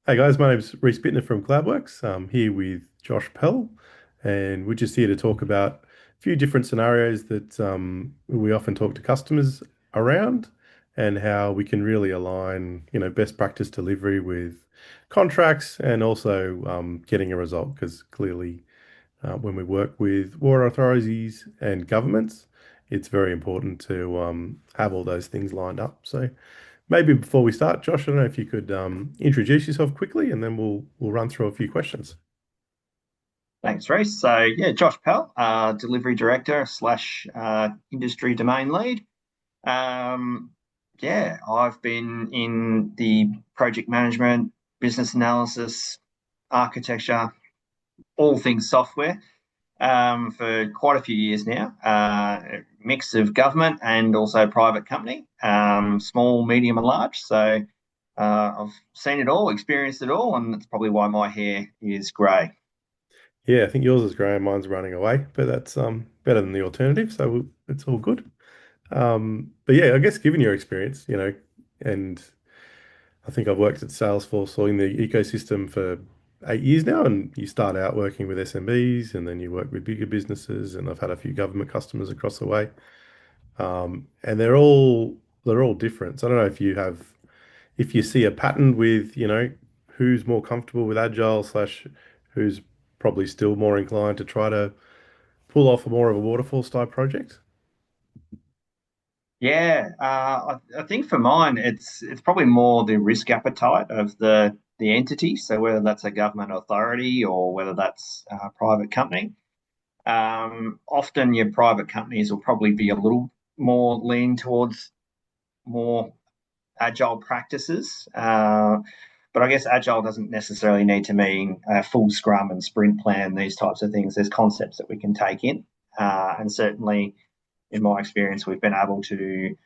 Hey guys, my name's Reese Bittner from Cloudworks. I'm here with Josh Pell, and we're just here to talk about a few different scenarios that we often talk to customers around, and how we can really align, best practice delivery with contracts and also getting a result. Because clearly, when we work with water authorities and governments, it's very important to have all those things lined up. So. Maybe before we start, Josh, I don't know if you could introduce yourself quickly, and then we'll run through a few questions. Thanks, Reece. So, yeah, Josh Pell, delivery director slash industry domain lead. Um, yeah, I've been in the project management, business analysis, architecture, all things software for quite a few years now. A mix of government and also private company, small, medium, and large. So, I've seen it all, experienced it all, and that's probably why my hair is grey. Yeah, I think yours is grey and mine's running away, but that's better than the alternative, so it's all good. But yeah, I guess given your experience, and I think I've worked at Salesforce or in the ecosystem for 8 years now, and you start out working with SMBs, and then you work with bigger businesses, and I've had a few government customers across the way, and they're all different. So I don't know if you see a pattern with, who's more comfortable with agile slash who's probably still more inclined to try to pull off a more of a waterfall style project. Yeah, I think for mine, it's probably more the risk appetite of the entity. So whether that's a government authority or whether that's a private company. Often your private companies will probably be a little more lean towards more agile practices. But I guess agile doesn't necessarily need to mean a full scrum and sprint plan, these types of things. There's concepts that we can take in. And certainly, in my experience, we've been able to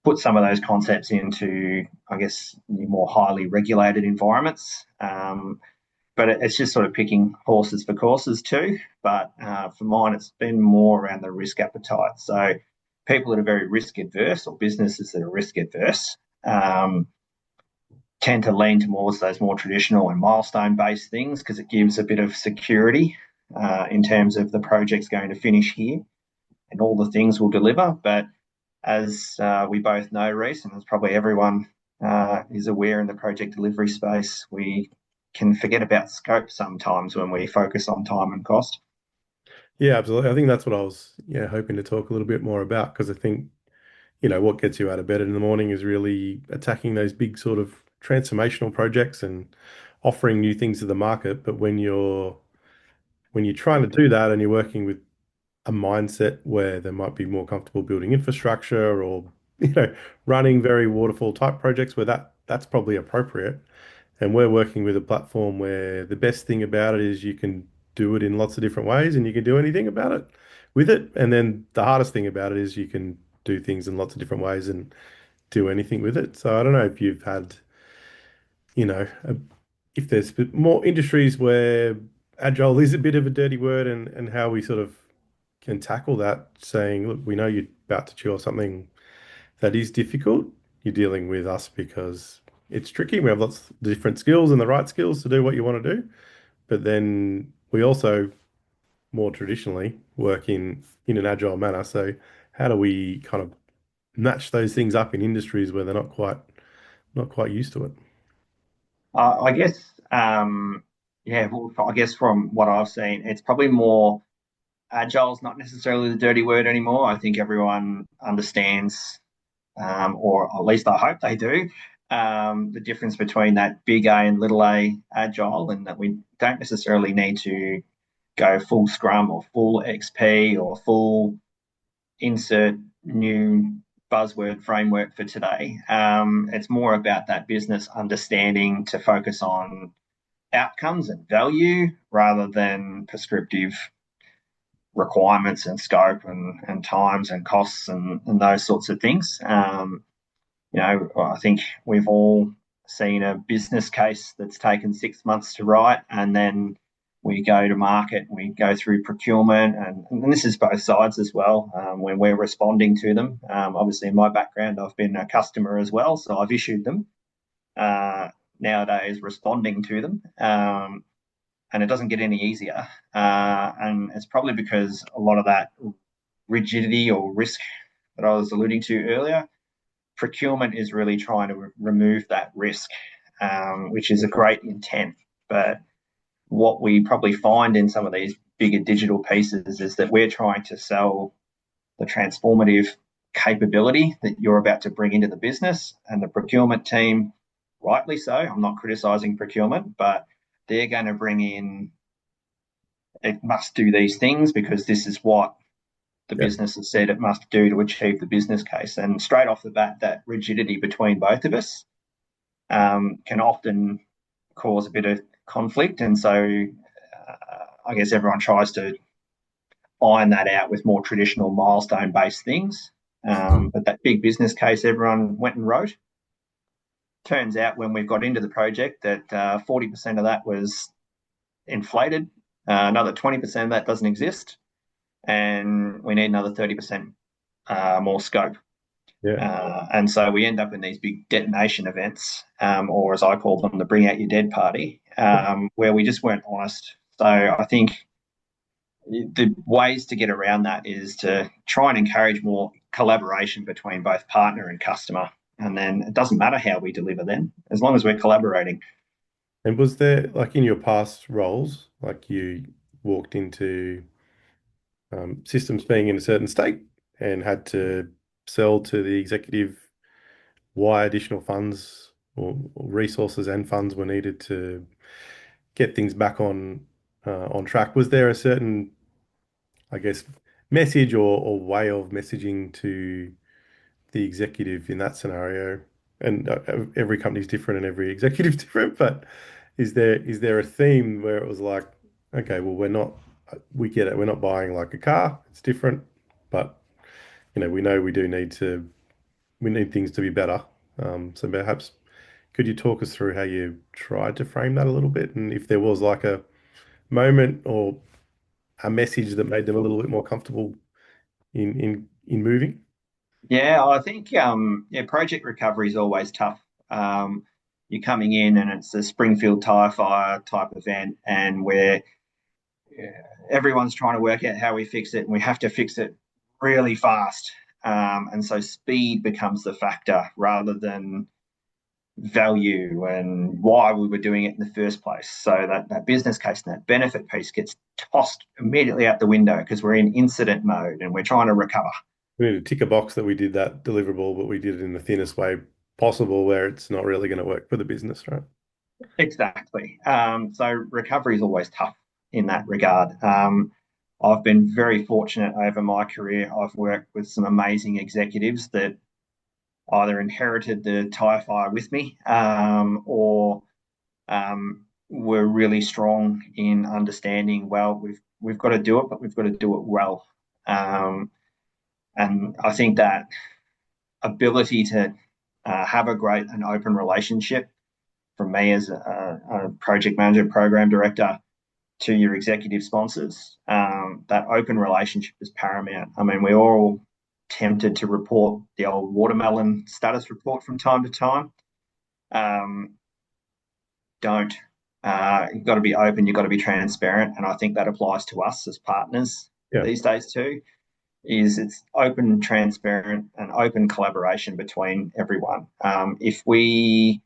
put some of those concepts into, I guess, more highly regulated environments. But it's just sort of picking horses for courses too. But for mine, it's been more around the risk appetite. So people that are very risk adverse or businesses that are risk adverse um, tend to lean towards those more traditional and milestone based things because it gives a bit of security in terms of the project's going to finish here and all the things will deliver. But as we both know, Reece, and as probably everyone is aware in the project delivery space, we can forget about scope sometimes when we focus on time and cost. Yeah, absolutely. I think that's what I was, hoping to talk a little bit more about, because I think, what gets you out of bed in the morning is really attacking those big sort of transformational projects and offering new things to the market. But when you're trying to do that and you're working with a mindset where they might be more comfortable building infrastructure or, running very waterfall type projects where that's probably appropriate. And we're working with a platform where the best thing about it is you can do it in lots of different ways and you can do anything about it with it. And then the hardest thing about it is you can do things in lots of different ways and do anything with it. So I don't know if you've had, you know, a, if there's more industries where agile is a bit of a dirty word, and how we sort of can tackle that, saying, look, we know you're about to chew something that is difficult. You're dealing with us because it's tricky. We have lots of different skills and the right skills to do what you want to do. But then we also more traditionally work in an agile manner. So how do we kind of match those things up in industries where they're not quite used to it? I guess, yeah, well, I guess from what I've seen, it's probably more agile is not necessarily the dirty word anymore. I think everyone understands, or at least I hope they do, the difference between that big A and little a agile, and that we don't necessarily need to go full Scrum or full XP or full insert new buzzword framework for today. It's more about that business understanding to focus on outcomes and value rather than prescriptive requirements and scope and times and costs and those sorts of things. I think we've all seen a business case that's taken 6 months to write, and then we go to market, we go through procurement, and this is both sides as well when we're responding to them. Obviously, in my background, I've been a customer as well, so I've issued them. Uh, nowadays responding to them. And it doesn't get any easier. And it's probably because a lot of that rigidity or risk that I was alluding to earlier, procurement is really trying to remove that risk, which is a great intent. But what we probably find in some of these bigger digital pieces is that we're trying to sell the transformative capability that you're about to bring into the business, and the procurement team, rightly so, I'm not criticizing procurement, but they're going to bring in, it must do these things because this is what the Yeah. business has said it must do to achieve the business case. And straight off the bat, that rigidity between both of us can often cause a bit of conflict. And so I guess everyone tries to iron that out with more traditional milestone based things. But that big business case everyone went and wrote, turns out when we've got into the project that 40% of that was inflated, another 20% of that doesn't exist, and we need another 30% more scope. Yeah. And so we end up in these big detonation events, or as I call them, the bring out your dead party, where we just weren't honest. So I think the ways to get around that is to try and encourage more collaboration between both partner and customer. And then it doesn't matter how we deliver them, as long as we're collaborating. And was there, like in your past roles, like you walked into systems being in a certain state and had to sell to the executive why additional funds or resources and funds were needed to get things back on track? Was there a certain, I guess, message or way of messaging to the executive in that scenario? And every company's different and every executive's different, but is there a theme where it was like, okay, well, we get it, we're not buying like a car, it's different, but we know we need things to be better. So perhaps could you talk us through how you tried to frame that a little bit, and if there was like a moment or a message that made them a little bit more comfortable in moving? Yeah, I think yeah, project recovery is always tough. You're coming in and it's a Springfield tire fire type event, and where everyone's trying to work out how we fix it, and we have to fix it really fast. And so speed becomes the factor rather than value and why we were doing it in the first place. So that business case and that benefit piece gets tossed immediately out the window because we're in incident mode and we're trying to recover. We need to tick a box that we did that deliverable, but we did it in the thinnest way possible where it's not really going to work for the business, right? Exactly. So recovery is always tough in that regard. I've been very fortunate over my career. I've worked with some amazing executives that either inherited the tire fire with me, or were really strong in understanding. Well, we've got to do it, but we've got to do it well. Um, and I think that ability to have a great and open relationship from me as a project manager, program director, to your executive sponsors, that open relationship is paramount. I mean, we're all tempted to report the old watermelon status report from time to time. Um, don't. You've got to be open, you've got to be transparent. And I think that applies to us as partners Yeah. these days too, is it's open, transparent, and open collaboration between everyone. If we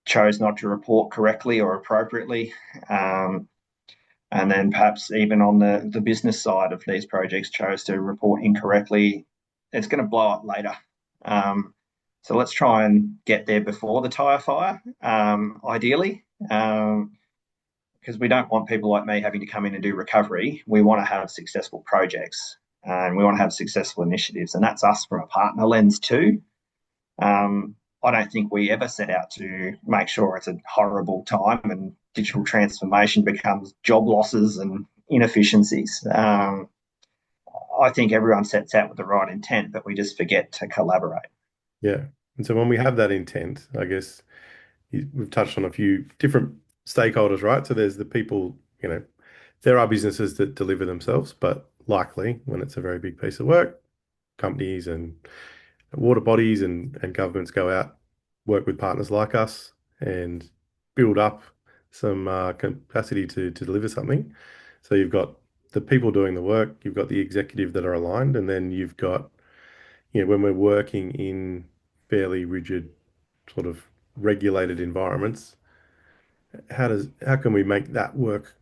chose not to report correctly or appropriately, and then perhaps even on the business side of these projects chose to report incorrectly, it's going to blow up later. So let's try and get there before the tire fire, ideally, because we don't want people like me having to come in and do recovery. We want to have successful projects and we want to have successful initiatives, and that's us from a partner lens too. I don't think we ever set out to make sure it's a horrible time and digital transformation becomes job losses and inefficiencies. I think everyone sets out with the right intent, but we just forget to collaborate. Yeah. And so when we have that intent, I guess we've touched on a few different stakeholders, right? So there's the people, there are businesses that deliver themselves, but likely when it's a very big piece of work, companies and water bodies and governments go out, work with partners like us, and build up some capacity to deliver something. So you've got the people doing the work, you've got the executive that are aligned, and then you've got, when we're working in fairly rigid, sort of regulated environments, how can we make that work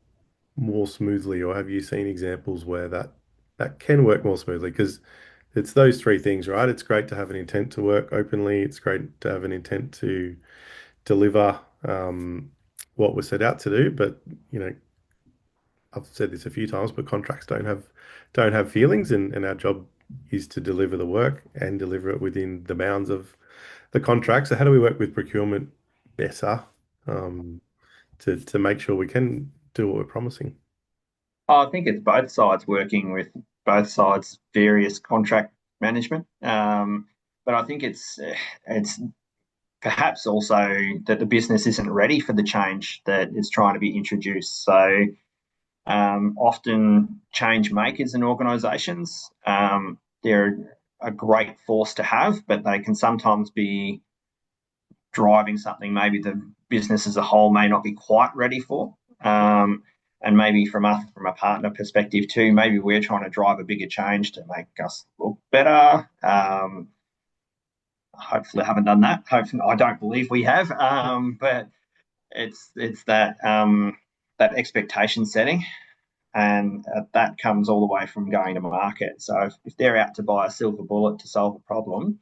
more smoothly, or have you seen examples where that can work more smoothly? Because it's those three things, right? It's great to have an intent to work openly. It's great to have an intent to deliver what we're set out to do. But you know, I've said this a few times, but contracts don't have feelings, and our job is to deliver the work and deliver it within the bounds of the contract. So how do we work with procurement better um, to make sure we can do what we're promising? I think it's both sides working with both sides' various contract management. But I think it's perhaps also that the business isn't ready for the change that is trying to be introduced. So often change makers in organisations, they're a great force to have, but they can sometimes be driving something maybe the business as a whole may not be quite ready for. And maybe from us, from a partner perspective too, maybe we're trying to drive a bigger change to make us look better. Hopefully, I haven't done that. Hopefully, I don't believe we have. But it's that expectation setting, and that comes all the way from going to market. So if they're out to buy a silver bullet to solve a problem,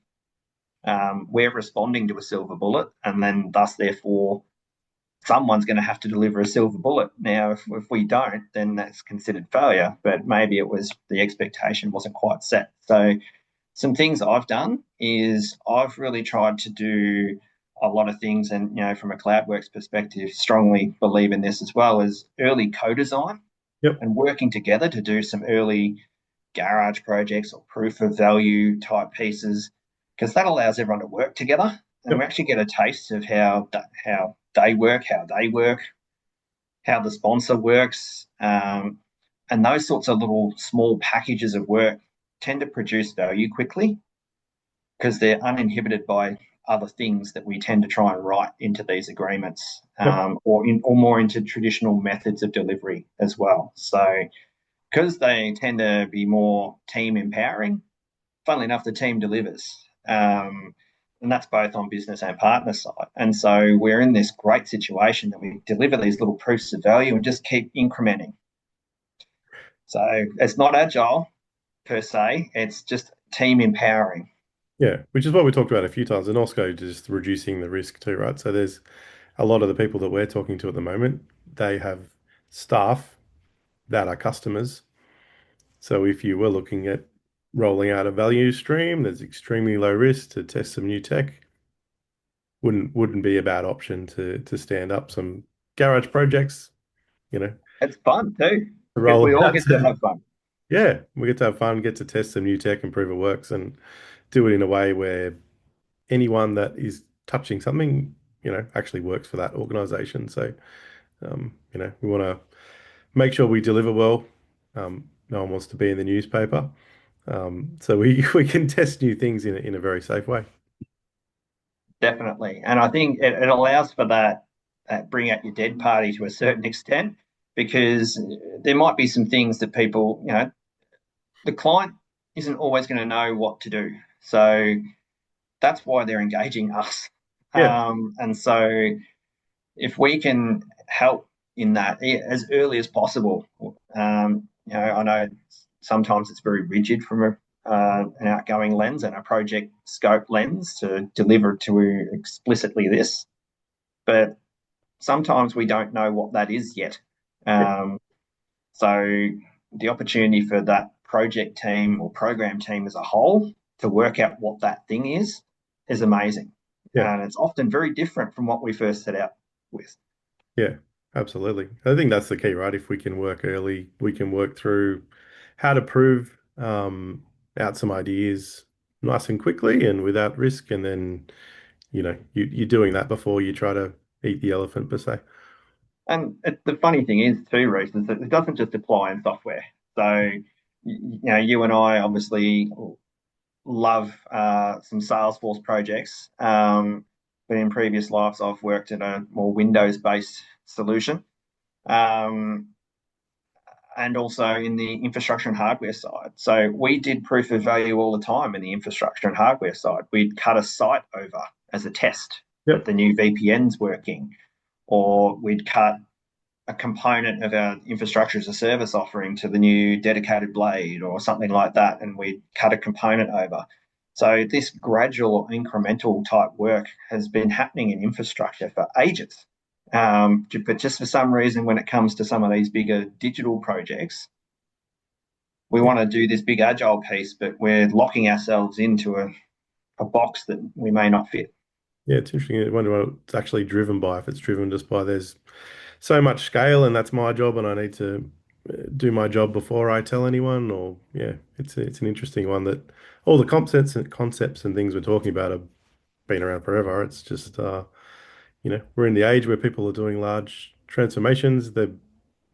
we're responding to a silver bullet, and then thus therefore someone's going to have to deliver a silver bullet. Now, if we don't, then that's considered failure. But maybe it was the expectation wasn't quite set. So some things I've done is I've really tried to do a lot of things, and from a CloudWorks perspective, strongly believe in this as well as early co-design Yep. and working together to do some early garage projects or proof of value type pieces, because that allows everyone to work together and we Yep. actually get a taste of how they work, how the sponsor works, and those sorts of little small packages of work tend to produce value quickly because they're uninhibited by other things that we tend to try and write into these agreements, Yep. or more into traditional methods of delivery as well. So because they tend to be more team empowering, funnily enough, the team delivers. And that's both on business and partner side. And so we're in this great situation that we deliver these little proofs of value and just keep incrementing. So it's not agile per se, it's just team empowering. Yeah, which is what we talked about a few times, and also just reducing the risk too, right? So there's a lot of the people that we're talking to at the moment, they have staff that are customers. So if you were looking at rolling out a value stream, there's extremely low risk to test some new tech. Wouldn't be a bad option to stand up some garage projects, you know, It's fun too, to because roll we them all out get to have fun. yeah, we get to have fun, get to test some new tech and prove it works, and do it in a way where anyone that is touching something, actually works for that organization. So, we want to make sure we deliver well. No one wants to be in the newspaper. So we we can test new things in a very safe way. Definitely. And I think it allows for that bring out your dead party to a certain extent, because there might be some things that people, the client isn't always going to know what to do. So that's why they're engaging us. Yeah, And so if we can help in that as early as possible, I know sometimes it's very rigid from an outgoing lens and a project scope lens to deliver to explicitly this, but sometimes we don't know what that is yet. yeah, Um, so the opportunity for that project team or program team as a whole to work out what that thing is amazing. yeah, And it's often very different from what we first set out with. yeah. Absolutely. I think that's the key, right? If we can work early, we can work through how to prove out some ideas nice and quickly and without risk, and then you're doing that before you try to eat the elephant per se. And the funny thing is, too, Reece, is that it doesn't just apply in software. So, you and I obviously love some Salesforce projects. but in previous lives, I've worked in a more Windows-based solution. Um, and also in the infrastructure and hardware side. So we did proof of value all the time in the infrastructure and hardware side. We'd cut a site over as a test that Yep. the new VPN's working, or we'd cut a component of our infrastructure as a service offering to the new dedicated blade or something like that, and we'd cut a component over. So this gradual incremental type work has been happening in infrastructure for ages. But just for some reason, when it comes to some of these bigger digital projects, we Yeah. want to do this big agile piece, but we're locking ourselves into a box that we may not fit. Yeah, it's interesting. I wonder what it's actually driven by. If it's driven just by there's so much scale and that's my job and I need to do my job before I tell anyone, or yeah, it's an interesting one that all the concepts and things we're talking about have been around forever. It's just we're in the age where people are doing large transformations. They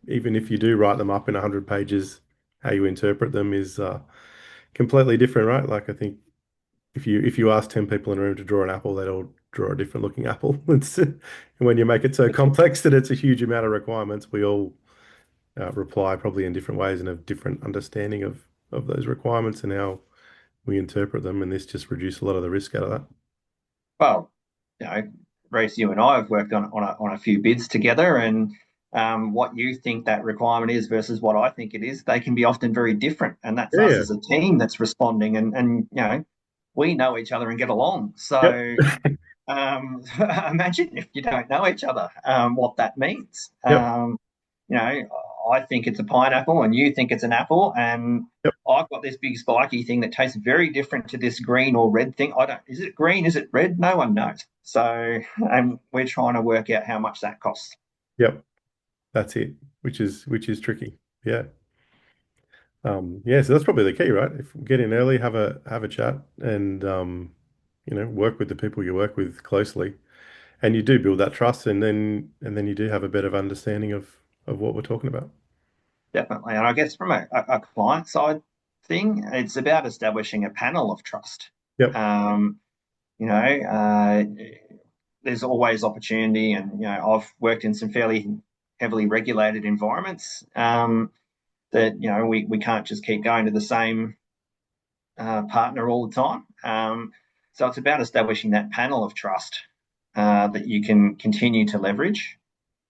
even if you do write them up in 100 pages, how you interpret them is completely different, right? Like I think if you ask 10 people in a room to draw an apple, they'd all draw a different looking apple. It's when you make it so complex that it's a huge amount of requirements, we all reply probably in different ways and have different understanding of those requirements and how we interpret them. And this just reduces a lot of the risk out of that. Well, you know, Reece, you and I have worked on a few bids together, and what you think that requirement is versus what I think it is, they can be often very different. And that's Yeah, us yeah. as a team that's responding, and we know each other and get along. Yep. So imagine if you don't know each other, what that means. Yep. I think it's a pineapple and you think it's an apple, and Yep. I've got this big spiky thing that tastes very different to this green or red thing. I don't, is it green? Is it red? No one knows. So, and we're trying to work out how much that costs. Yep. That's it, which is tricky. Yeah. Yeah, so that's probably the key, right? If get in early, have a chat and work with the people you work with closely. And you do build that trust and then you do have a better understanding of what we're talking about. Definitely. And I guess from a client side thing, it's about establishing a panel of trust. Yep. Um, you know, uh, there's always opportunity, and I've worked in some fairly heavily regulated environments. That we can't just keep going to the same partner all the time. So it's about establishing that panel of trust that you can continue to leverage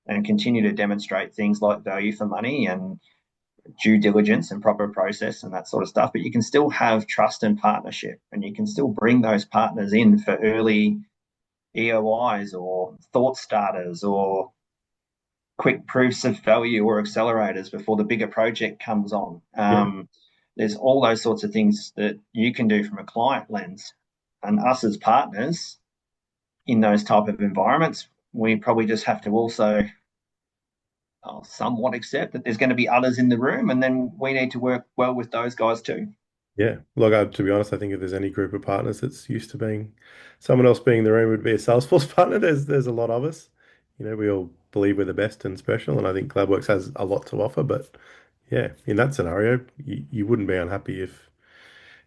and continue to demonstrate things like value for money and due diligence and proper process and that sort of stuff. But you can still have trust and partnership, and you can still bring those partners in for early EOIs or thought starters or quick proofs of value or accelerators before the bigger project comes on. Yeah. There's all those sorts of things that you can do from a client lens, and us as partners in those type of environments, we probably just have to also somewhat accept that there's going to be others in the room, and then we need to work well with those guys too. Yeah. Look, to be honest, I think if there's any group of partners that's used to being someone else being in the room would be a Salesforce partner. There's a lot of us. We all believe we're the best and special, and I think CloudWorks has a lot to offer. But yeah, in that scenario, you wouldn't be unhappy if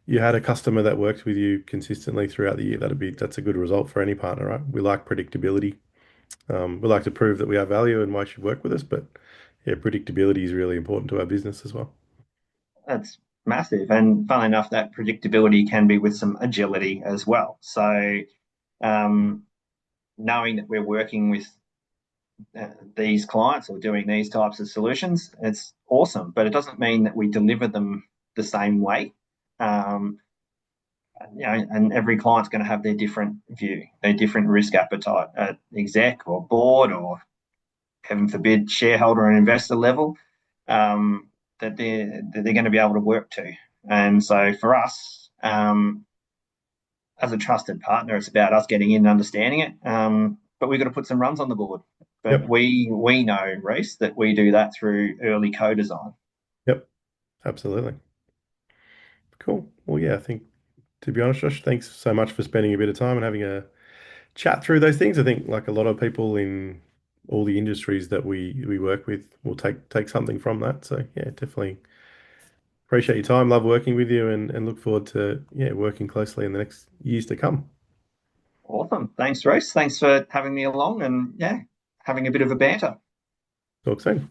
you had a customer that worked with you consistently throughout the year. That's a good result for any partner, right? We like predictability. We like to prove that we have value and why you should work with us. But yeah, predictability is really important to our business as well. That's massive. And funnily enough, that predictability can be with some agility as well. So, um, knowing that we're working with these clients or doing these types of solutions, it's awesome. But it doesn't mean that we deliver them the same way. Um, and every client's going to have their different view, their different risk appetite at exec or board or, heaven forbid, shareholder and investor level. That they're going to be able to work to. And so for us, as a trusted partner, it's about us getting in and understanding it. But we've got to put some runs on the board. But Yep. we know, Reece, that we do that through early co-design. Yep. Absolutely. Cool. Well, yeah, I think to be honest, Josh, thanks so much for spending a bit of time and having a chat through those things. I think like a lot of people in all the industries that we work with will take something from that. So yeah, definitely appreciate your time. Love working with you and look forward to yeah, working closely in the next years to come. Awesome. Thanks, Reese. Thanks for having me along and yeah, having a bit of a banter. Talk soon.